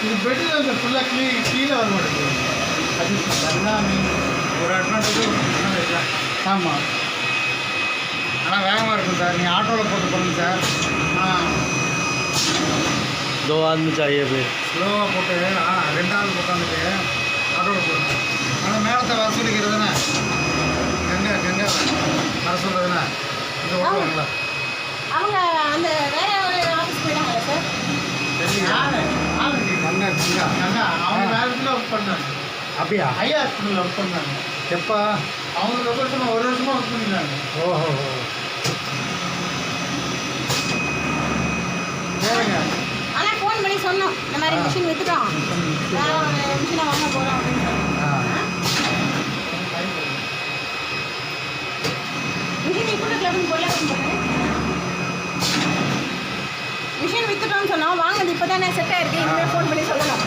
இது பெட்டில் வந்து ஃபுல்லாக கீழே வர மாட்டேங்குது. அது எல்லாமே ஒரு அட்வான்டேஜ் இல்லை. ஆமாம், ஆனால் வேகமாக இருக்கும் சார். நீங்கள் ஆட்டோவில் போட்டு போடுங்க சார். दो आदमी चाहिए फिर ஸ்லோவாக போட்டு 2 ஆள் உட்காந்துட்டு ஆட்டோவில் போடுங்க. ஆனால் மேலத்தை வர சொல்லிக்கிறதுண்ணே. கங்கை வர சொல்கிறதுண்ணே. இந்த ஓட்டுவாங்களா அவங்க அந்த வேற ஒரு ஆஃபீஸ் போயிட்டாங்களா சார்? கங்கா அவங்க வேலையில் ஒர்க் பண்ணாங்க. அப்படியா? ஐயா ஹாஸ்பிட்டலில் ஒர்க் பண்ணாங்க. எப்போ? அவங்க ரொம்ப வருஷமாக 1 வருஷமாக ஒர்க் பண்ணிருந்தாங்க. ஓஹோ. வேறுங்க. ஆனால் ஃபோன் பண்ணி சொன்னோம், இந்த மாதிரி மிஷின் விற்றுட்டோம், வேற ஒரு மிஷினை வாங்க போகிறோம் அப்படின்னு சொன்னோம். மிஷின் இப்போ கிளம்புன்னு போல மிஷின் விற்றுட்டோம்னு சொன்னோம். வாங்க, அது இப்போ தானே செட் ஆயிருக்கு, இனிமேல் ஃபோன் பண்ணி சொல்லணும்.